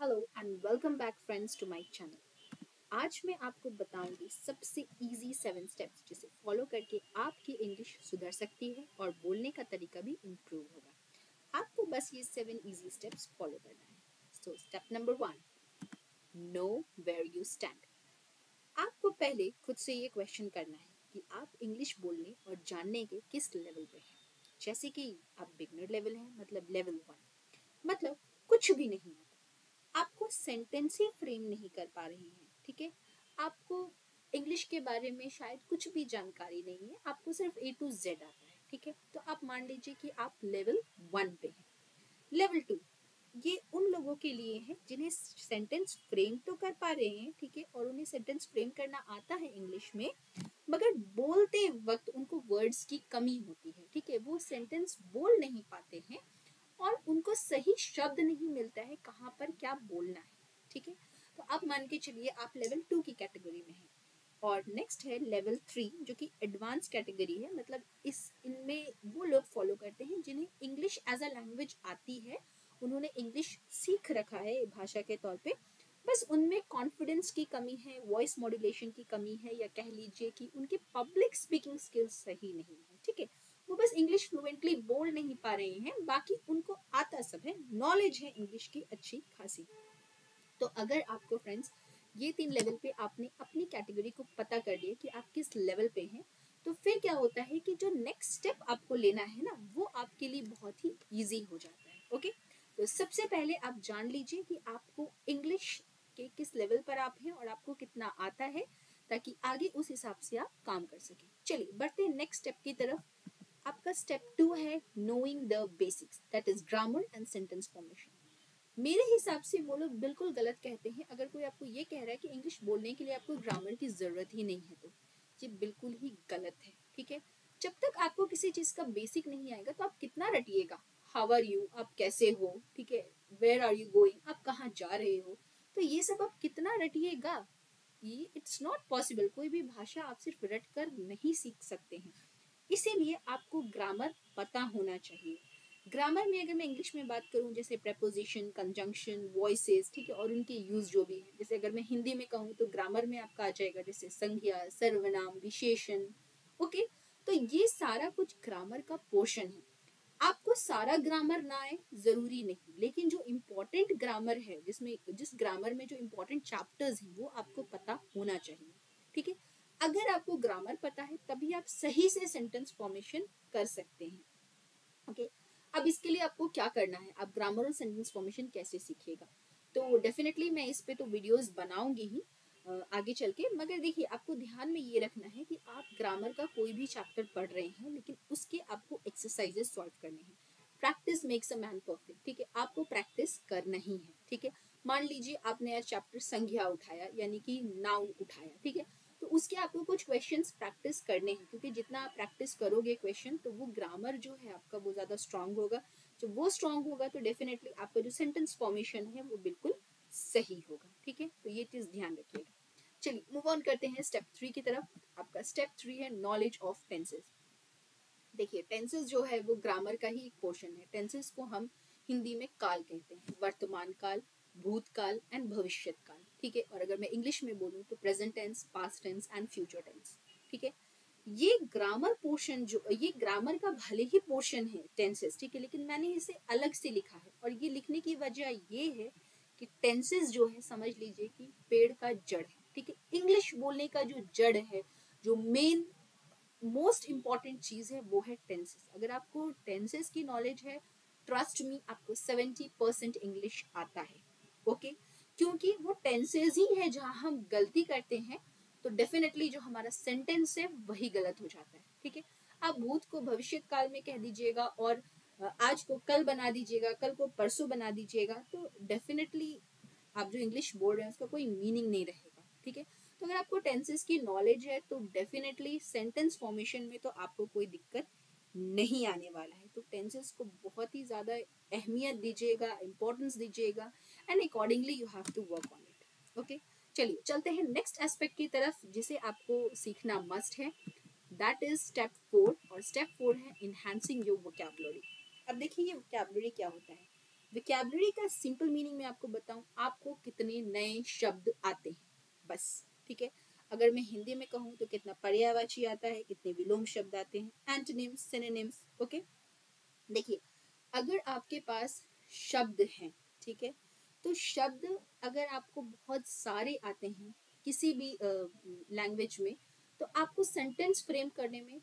Hello and welcome back friends to my channel. आज मैं आपको बताऊंगी सबसे इजी 7 स्टेप्स जिसे फॉलो करके आपकी इंग्लिश सुधर सकती है और बोलने का तरीका भी इम्प्रूव होगा। आपको बस ये 7 इजी स्टेप्स फॉलो करना है। So step number 1, know where you stand. आपको पहले खुद से ये क्वेश्चन करना है कि आप इंग्लिश बोलने और जानने के किस लेवल पे हैं। जैसे कि आप बिगनर लेवल हैं, मतलब लेवल 1, मतलब कुछ भी नहीं आता, आपको सेंटेंस ही फ्रेम नहीं कर पा रहे हैं। ठीक है, आपको इंग्लिश के बारे में शायद कुछ भी जानकारी नहीं है, आपको सिर्फ ए टू जेड आता है। ठीक है, तो आप मान लीजिए कि आप लेवल 1 पे हैं। लेवल 2 ये उन लोगों के लिए है जिन्हें सेंटेंस फ्रेम तो कर पा रहे हैं, ठीक है, और उन्हें सेंटेंस फ्रेम करना आता है इंग्लिश में, मगर बोलते वक्त उनको वर्ड्स की कमी होती है। ठीक है, वो सेंटेंस बोल नहीं पाते हैं और उनको सही शब्द नहीं मिलता है कहाँ पर क्या बोलना है। ठीक है, तो आप मान के चलिए आप लेवल 2 की कैटेगरी में हैं। और नेक्स्ट है लेवल 3 जो कि एडवांस कैटेगरी है, मतलब इनमें वो लोग फॉलो करते हैं जिन्हें इंग्लिश एज अ लैंग्वेज आती है, उन्होंने इंग्लिश सीख रखा है भाषा के तौर पे, बस उनमें कॉन्फिडेंस की कमी है, वॉइस मॉड्यूलेशन की कमी है, या कह लीजिए कि उनके पब्लिक स्पीकिंग स्किल्स सही नहीं है। ठीक है, वो बस इंग्लिश फ्लुएंटली बोल नहीं पा रहे हैं, बाकी उनको आता सब है, नॉलेज है इंग्लिश की अच्छी खासी। तो अगर आपको फ्रेंड्स ये 3 लेवल पे आपने अपनी कैटेगरी को पता कर लिया कि आप किस लेवल पे हैं, तो फिर क्या होता है कि जो नेक्स्ट स्टेप आपको लेना है ना, वो आपके लिए बहुत ही ईजी हो जाता है। ओके, तो सबसे पहले आप जान लीजिए कि आपको इंग्लिश के किस लेवल पर आप हैं और आपको कितना आता है, ताकि आगे उस हिसाब से आप काम कर सकें। चलिए बढ़ते हैं नेक्स्ट स्टेप की तरफ। आपका स्टेप 2 है knowing the basics, that is grammar and sentence formation. मेरे हिसाब से वो लोग बिल्कुल गलत कहते हैं अगर कोई आपको ये कह रहा है कि इंग्लिश बोलने के लिए आपको ग्रामर की जरूरत ही नहीं है, तो ये बिल्कुल ही गलत है। ठीक है, जब तक आपको किसी चीज का बेसिक नहीं आएगा तो आप कितना रटिएगा। हाउ आर यू, आप कैसे हो, ठीक है, वेयर आर यू गोइंग, आप कहाँ जा रहे हो, तो ये सब आप कितना रटिएगा। ये इट्स नॉट पॉसिबल। कोई भी भाषा आप सिर्फ रट कर नहीं सीख सकते हैं, इसीलिए आपको ग्रामर पता होना चाहिए। ग्रामर में अगर मैं इंग्लिश में बात करूं, जैसे प्रेपोजिशन, कंजंक्शन, वॉइसेस, ठीक है, और उनके यूज जो भी है, जैसे अगर मैं हिंदी में कहूँ तो ग्रामर में आपका आ जाएगा जैसे संज्ञा, सर्वनाम, विशेषण। ओके, तो ये सारा कुछ ग्रामर का पोर्शन है। आपको सारा ग्रामर ना आए जरूरी नहीं, लेकिन जो इम्पोर्टेंट ग्रामर है, जिस ग्रामर में जो इम्पोर्टेंट चैप्टर्स हैं, वो आपको पता होना चाहिए। ठीक है, अगर आपको ग्रामर पता है तभी आप सही से सेंटेंस फॉर्मेशन कर सकते हैं। ओके, अब इसके लिए आपको क्या करना है, आप ग्रामर और सेंटेंस फॉर्मेशन कैसे सीखिएगा, तो डेफिनेटली मैं इस पे तो वीडियोस बनाऊंगी ही आगे चल के, मगर देखिए आपको ध्यान में ये रखना है कि आप ग्रामर का कोई भी चैप्टर पढ़ रहे हैं, लेकिन उसके आपको एक्सरसाइजेस सॉल्व करने हैं। Practice makes a man perfect. ठीक है, आपको प्रैक्टिस करना ही है। ठीक है, मान लीजिए आपने आज चैप्टर संज्ञा उठाया, यानी कि नाउन उठाया, ठीक है, तो उसके आपको कुछ क्वेश्चंस प्रैक्टिस करने हैं, क्योंकि जितना आप प्रैक्टिस करोगे क्वेश्चन, तो वो ग्रामर जो है आपका वो ज़्यादा स्ट्रांग होगा। जब वो स्ट्रांग होगा तो डेफिनेटली आपका जो सेंटेंस फॉर्मेशन है वो बिल्कुल सही होगा। ठीक है, तो ये चीज़ ध्यान रखिएगा। चलिए मूव ऑन करते हैं स्टेप 3 की तरफ। आपका स्टेप 3 है नॉलेज ऑफ टेंसेस। देखिए टेंसेस जो है वो ग्रामर का ही एक पोर्शन है। टेंसेस को हम हिंदी में काल कहते हैं, वर्तमान काल, भूतकाल एंड भविष्यत काल। ठीक है, और अगर मैं इंग्लिश में बोलूँ तो present tense, past tense and future tense. ठीक है, ये ग्रामर पोर्शन, जो ये ग्रामर का भले ही पोर्शन है टेंसेस, ठीक है, लेकिन मैंने इसे अलग से लिखा है, और ये लिखने की वजह ये है कि टेंसेस जो है, समझ लीजिए कि पेड़ का जड़ है। ठीक है, इंग्लिश बोलने का जो जड़ है, जो मेन मोस्ट इम्पॉर्टेंट चीज है, वो है टेंसेस। अगर आपको टेंसेस की नॉलेज है, ट्रस्ट मी, आपको 70% इंग्लिश आता है। ओके, क्योंकि वो टेंसेस ही है जहां हम गलती करते हैं, तो डेफिनेटली जो हमारा सेंटेंस है वही गलत हो जाता है। ठीक है, आप भूत को भविष्य काल में कह दीजिएगा, और आज को कल बना दीजिएगा, कल को परसों बना दीजिएगा, तो डेफिनेटली आप जो इंग्लिश बोल रहे हैं उसका कोई मीनिंग नहीं रहेगा। ठीक है, तो अगर आपको टेंसेस की नॉलेज है तो डेफिनेटली सेंटेंस फॉर्मेशन में तो आपको कोई दिक्कत नहीं आने वाला है। तो टेंसेस को बहुत ही ज़्यादा अहमियत दीजिएगा, इम्पोर्टेंस दीजिएगा, and accordingly you have to work on it. Okay, चलिए चलते हैं नेक्स्ट एस्पेक्ट की तरफ जिसे आपको सीखना मस्ट है, दैट इज स्टेप 4, और स्टेप 4 है इन्हांसिंग योर वोकैबुलरी। अब देखिए ये वोकैबुलरी क्या होता है। विकैबुलरी का सिंपल मीनिंग मैं आपको बताऊं, आपको कितने नए शब्द आते हैं, बस। ठीक है, अगर मैं हिंदी में कहूँ तो कितना पर्यायवाची आता है, कितने विलोम शब्द आते हैं, एंटोनिम्स, सिनोनिम्स। ओके, देखिए, अगर आपके पास शब्द हैं, ठीक है, तो शब्द अगर आपको बहुत सारे आते हैं किसी भी लैंग्वेज में, तो आपको सेंटेंस फ्रेम करने में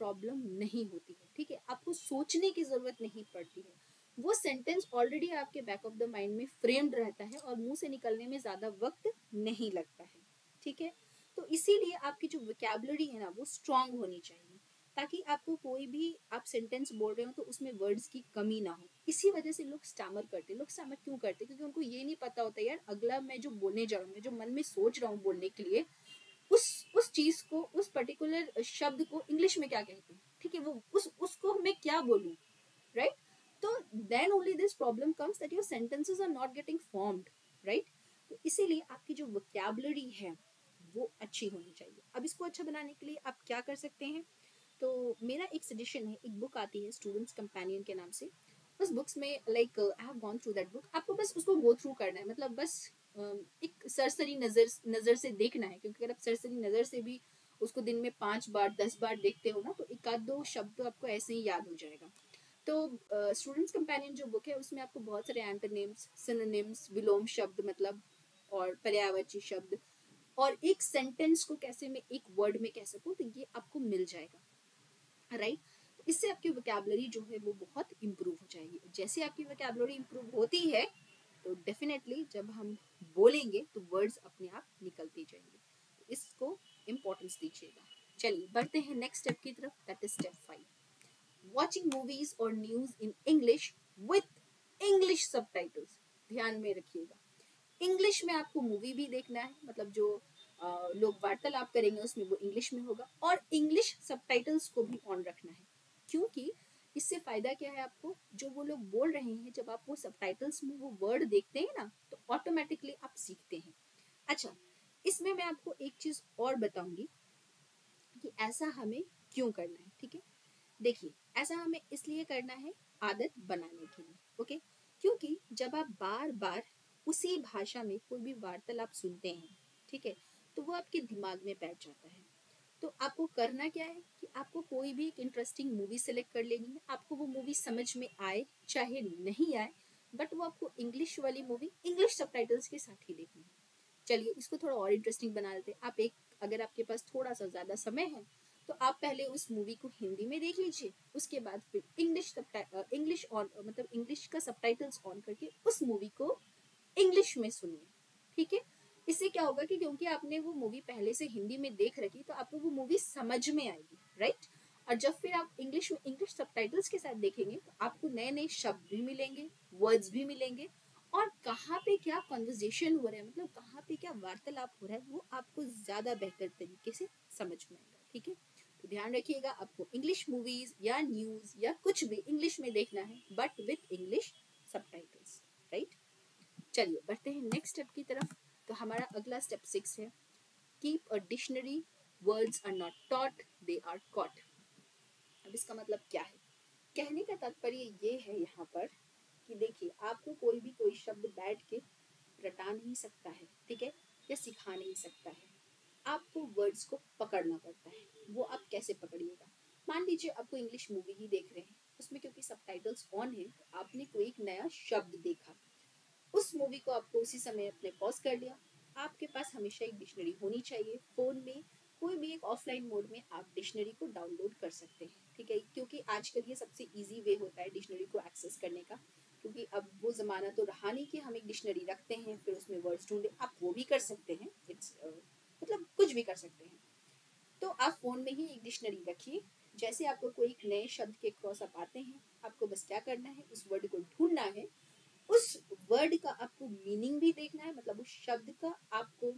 प्रॉब्लम नहीं होती है। ठीक है, आपको सोचने की जरूरत नहीं पड़ती है, वो सेंटेंस ऑलरेडी आपके बैक ऑफ द माइंड में फ्रेम्ड रहता है और मुंह से निकलने में ज्यादा वक्त नहीं लगता है। ठीक है, तो इसीलिए आपकी जो वोकैबुलरी है ना, वो स्ट्रांग होनी चाहिए, ताकि आपको कोई भी आप सेंटेंस बोल रहे हो तो उसमें वर्ड्स की कमी ना हो। इसी वजह से लोग स्टैमर करते हैं। लोग स्टैमर क्यों करते हैं? क्योंकि उनको ये नहीं पता होता यार, अगला मैं जो बोलने जा रहा हूँ, मैं जो मन में सोच रहा हूँ बोलने के लिए, उस चीज को, उस पर्टिकुलर शब्द को इंग्लिश में क्या कहते हैं। ठीक है, वो उसको मैं क्या बोलूँ, राइट? तो then only this problem comes that your sentences are not getting formed, right? तो इसीलिए आपकी जो वोकैबुलरी है वो अच्छी होनी चाहिए। अब इसको अच्छा बनाने के लिए आप क्या कर सकते हैं? तो मेरा एक सजेशन है, एक बुक आती है स्टूडेंट्स कंपेनियन के नाम से। उस बुक्स में like I have gone through that book, आपको बस उसको गो थ्रू करना है, मतलब बस एक सरसरी नजर से देखना है, क्योंकि अगर आप सरसरी नजर से भी उसको दिन में 5 बार 10 बार देखते हो ना, तो एक आध दो शब्द तो आपको ऐसे ही याद हो जाएगा। तो स्टूडेंट्स कंपेनियन जो बुक है उसमें आपको बहुत सारे एंटोनिम्स, सिनोनिम्स, विलोम शब्द मतलब, और पर्यायवाची शब्द, और एक सेंटेंस को कैसे मैं एक वर्ड में कह सकूं, तो ये आपको मिल जाएगा, राइट? तो इससे आपकी वोकैबुलरी जो है वो बहुत इम्प्रूव हो जाएगी। जैसे आपकी वोकैबुलरी इम्प्रूव होती है तो डेफिनेटली जब हम बोलेंगे तो वर्ड्स अपने आप निकलते जाएंगे। तो इसको इम्पोर्टेंस दीजिएगा। चलिए बढ़ते हैं नेक्स्ट स्टेप की तरफ, that is step 5, watching movies और news in English with English subtitles. ध्यान में रखिएगा, इंग्लिश में आपको मूवी भी देखना है, मतलब जो लोग वार्तालाप करेंगे उसमें वो इंग्लिश में होगा, और इंग्लिश सबटाइटल्स को भी ऑन रखना है। क्योंकि इससे फायदा क्या है आपको, जो वो लोग बोल रहे हैं जब आप वो सबटाइटल्स में वो वर्ड देखते हैं ना, तो ऑटोमेटिकली आप सीखते हैं। अच्छा, इसमें मैं आपको एक चीज और बताऊंगी कि ऐसा हमें क्यों करना है। ठीक है, देखिए, ऐसा हमें इसलिए करना है आदत बनाने के लिए। ओके, क्योंकि जब आप बार बार उसी भाषा में कोई भी वार्तालाप सुनते हैं, ठीक है, तो वो आपके दिमाग में बैठ जाता है। तो आपको करना क्या है कि आपको कोई भी एक इंटरेस्टिंग मूवी सेलेक्ट कर लेनी है। आपको वो मूवी समझ में आए चाहे नहीं आए, बट वो आपको इंग्लिश वाली मूवी इंग्लिश सबटाइटल्स के साथ ही देखनी है। चलिए इसको थोड़ा और इंटरेस्टिंग बना देते हैं। आप एक, अगर आपके पास थोड़ा सा ज़्यादा समय है तो आप पहले उस मूवी को हिंदी में देख लीजिए, उसके बाद फिर इंग्लिश ऑन, मतलब इंग्लिश का सबटाइटल्स ऑन करके उस मूवी को इंग्लिश में सुनिए। ठीक है, इससे क्या होगा कि क्योंकि आपने वो मूवी पहले से हिंदी में देख रखी, तो आपको वो मूवी समझ में आएगी, राइट? और जब फिर आप इंग्लिश में इंग्लिश सबटाइटल्स के साथ देखेंगे तो आपको नए नए शब्द भी मिलेंगे, वर्ड्स भी मिलेंगे, और कहाँ पे क्या कॉन्वर्जेशन हो रहा है, मतलब कहाँ पे क्या वार्तालाप हो रहा है, वो आपको ज्यादा बेहतर तरीके से समझ में आएगा। ठीक है, तो ध्यान रखिएगा, आपको इंग्लिश मूवीज या न्यूज या कुछ भी इंग्लिश में देखना है, but with English subtitles, right? चलिए बढ़ते हैं नेक्स्ट स्टेप की तरफ। तो हमारा अगला स्टेप 6 है, keep a dictionary, words are not taught, they are caught. अब इसका मतलब क्या है? कहने का तात्पर्य ये है यहाँ पर कि देखिए, आपको कोई भी कोई शब्द बैठ के रटा नहीं सकता है, ठीक है, या सिखा नहीं सकता है। आपको वर्ड्स को पकड़ना पड़ता है। वो आप कैसे पकड़िएगा? मान लीजिए आपको इंग्लिश मूवी ही देख रहे हैं, उसमें क्योंकि सबटाइटल्स ऑन है, तो आपने कोई एक नया शब्द देखा, उस मूवी को आपको उसी समय अपने पॉज कर लिया। आपके पास हमेशा एक डिक्शनरी होनी चाहिए फोन में, कोई भी एक ऑफलाइन मोड में आप डिक्शनरी को डाउनलोड कर सकते हैं। ठीक है, क्योंकि आजकल ये सबसे इजी वे होता है डिक्शनरी को एक्सेस करने का, क्योंकि अब वो जमाना तो रहा नहीं कि हम एक डिक्शनरी रखते हैं फिर उसमें वर्ड्स ढूंढे। आप वो भी कर सकते हैं, इट्स मतलब कुछ भी कर सकते हैं। तो आप फोन में ही एक डिक्शनरी रखिए। जैसे आपको कोई एक नए शब्द के क्रॉस अप आते हैं, आपको बस क्या करना है, उस वर्ड को ढूंढना है, उस वर्ड का आपको मीनिंग भी देखना है, मतलब उस शब्द का आपको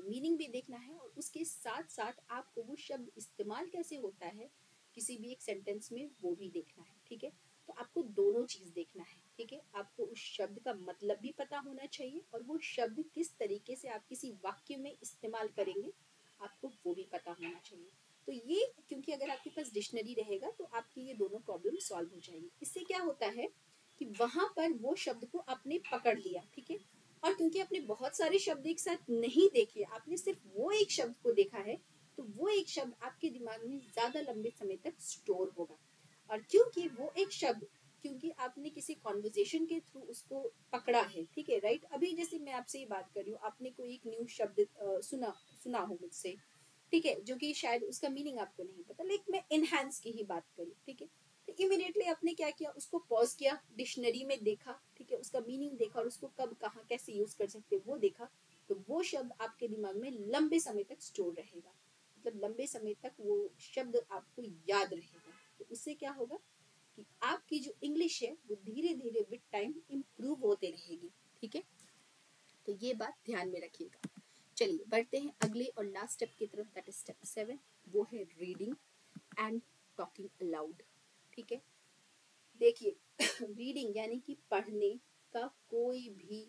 मीनिंग भी देखना है, और उसके साथ साथ आपको वो शब्द इस्तेमाल कैसे होता है किसी भी एक सेंटेंस में, वो भी देखना है। ठीक है, तो आपको दोनों चीज देखना है। ठीक है, आपको उस शब्द का मतलब भी पता होना चाहिए, और वो शब्द किस तरीके से आप किसी वाक्य में इस्तेमाल करेंगे आपको वो भी पता होना चाहिए। तो ये, क्योंकि अगर आपके पास डिक्शनरी रहेगा तो आपकी ये दोनों प्रॉब्लम सॉल्व हो जाएगी। इससे क्या होता है कि वहां पर वो शब्द को आपने पकड़ लिया, ठीक है। और क्योंकि आपने बहुत सारे शब्द एक साथ नहीं देखे, आपने सिर्फ वो एक शब्द को देखा है, तो वो एक शब्द आपके दिमाग में ज्यादा लंबे समय तक स्टोर होगा। और क्योंकि वो एक शब्द, क्योंकि आपने किसी कॉन्वर्जेशन के थ्रू उसको पकड़ा है, ठीक है, राइट। अभी जैसे मैं आपसे ये बात कर रही हूँ, आपने कोई एक न्यू शब्द सुना हो मुझसे, ठीक है, जो कि शायद उसका मीनिंग आपको नहीं पता, लेकिन मैं इनहैंस की ही बात करूँ, ठीक है। तो इमीडिएटली आपने क्या किया, उसको पॉज किया, डिक्शनरी में देखा, ठीक है, उसका मीनिंग देखा और उसको कब कहाँ कैसे यूज कर सकते हैं वो देखा। तो वो शब्द आपके दिमाग में लंबे समय तक स्टोर रहेगा, मतलब लंबे समय तक वो शब्द आपको याद रहेगा। तो उससे क्या होगा कि आपकी जो इंग्लिश है वो धीरे धीरे विद टाइम इम्प्रूव होते रहेगी, ठीक है। तो ये बात ध्यान में रखिएगा। चलिए बढ़ते हैं अगले और लास्ट स्टेप की तरफ, दैट इज स्टेप 7, वो है रीडिंग एंड टॉकिंग अलाउड, ठीक है। देखिए रीडिंग यानी कि पढ़ने का कोई भी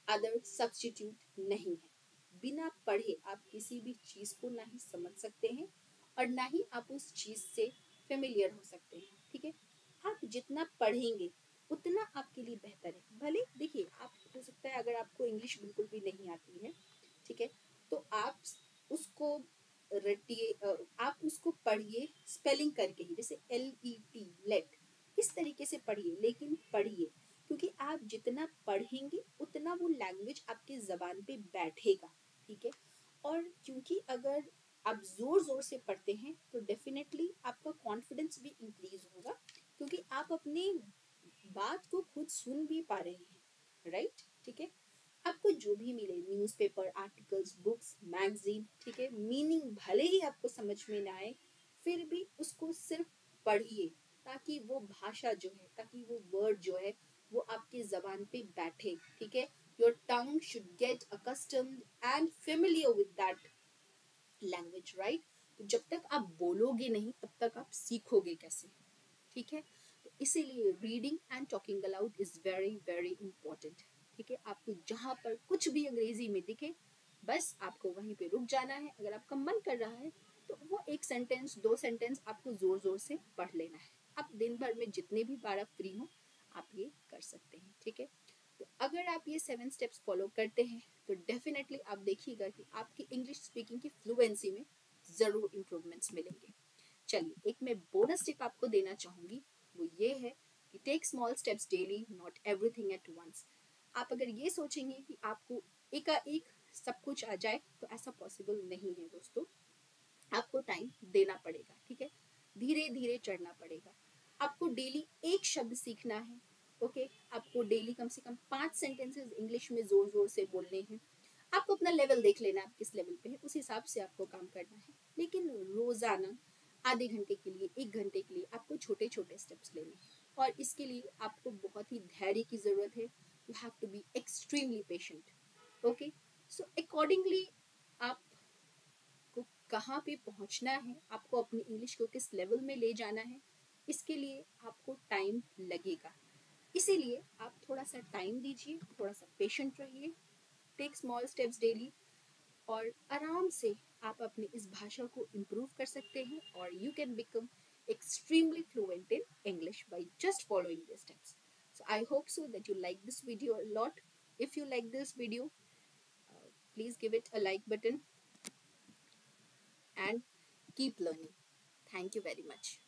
अदर सब्स्टिट्यूट नहीं है। बिना पढ़े आप किसी भी चीज को ना ही समझ सकते हैं और ना ही आप उस चीज से फेमिलियर हो सकते हैं, ठीक है। आप जितना पढ़ेंगे उतना आपके लिए बेहतर है। भले देखिए, आप हो सकता है अगर आपको इंग्लिश बिल्कुल भी नहीं आती है, ठीक है, तो आप उसको रटिए, आप उसको पढ़िए स्पेलिंग करके ही, जैसे LET लेट, इस तरीके से पढ़िए, लेकिन पढ़िए, क्योंकि आप जितना पढ़ेंगे उतना वो लैंग्वेज आपके जबान पे बैठेगा, ठीक है। और क्योंकि अगर आप जोर जोर से पढ़ते हैं तो डेफिनेटली आपका कॉन्फिडेंस भी इंक्रीज होगा, क्योंकि आप अपनी बात को खुद सुन भी पा रहे हैं, राइट, ठीक है। आपको जो भी मिले, न्यूज़पेपर, आर्टिकल्स, बुक्स, मैगजीन, ठीक है, मीनिंग भले ही आपको समझ में ना आए, फिर भी उसको सिर्फ पढ़िए, ताकि वो भाषा जो है, ताकि वो वर्ड जो है वो आपके जबान पे बैठे, ठीक है। Your tongue should get accustomed and familiar with that language, right. तो जब तक आप बोलोगे नहीं तब तक आप सीखोगे कैसे, ठीक है। तो इसीलिए reading and talking allowed is very very important, ठीक है। आपको जहां पर कुछ भी अंग्रेजी में दिखे, बस आपको वहीं पे रुक जाना है। अगर आपका मन कर रहा है तो वो एक सेंटेंस, दो सेंटेंस आपको जोर जोर से पढ़ लेना है। आप दिन भर में जितने भी बार आप फ्री हो आप ये कर सकते हैं, ठीक है। तो अगर आप ये 7 स्टेप्स फॉलो करते हैं तो डेफिनेटली आप देखिएगा कि आपकी इंग्लिश स्पीकिंग की फ्लुएंसी में जरूर इम्प्रूवमेंट्स मिलेंगे। चलिए एक मैं बोनस टिप आपको देना चाहूंगी, वो ये है कि take small steps daily, not everything at once. आप अगर ये सोचेंगे कि आपको एकाएक सब कुछ आ जाए तो ऐसा पॉसिबल नहीं है दोस्तों। आपको टाइम देना पड़ेगा, ठीक है, धीरे धीरे चढ़ना पड़ेगा। आपको डेली एक शब्द सीखना है, ओके। आपको डेली कम से कम 5 सेंटेंसेस इंग्लिश में जोर जोर से बोलने हैं। आपको अपना लेवल देख लेना है, आप किस लेवल पे है, उस हिसाब से आपको काम करना है। लेकिन रोजाना आधे घंटे के लिए, 1 घंटे के लिए आपको छोटे छोटे स्टेप्स लेने हैं। और इसके लिए आपको बहुत ही धैर्य की जरूरत है। You have to be extremely patient, okay. So accordingly आपको कहाँ पे पहुँचना है, आपको अपनी इंग्लिश को किस लेवल में ले जाना है, इसके लिए आपको टाइम लगेगा। इसीलिए आप थोड़ा सा टाइम दीजिए, थोड़ा सा पेशेंट रहिए, टेक स्मॉल स्टेप्स डेली, और आराम से आप अपनी इस भाषा को इम्प्रूव कर सकते हैं। और you can become extremely fluent in English by just following these steps. So I hope so that you like this video a lot. If you like this video, please give it a like button and keep learning. Thank you very much.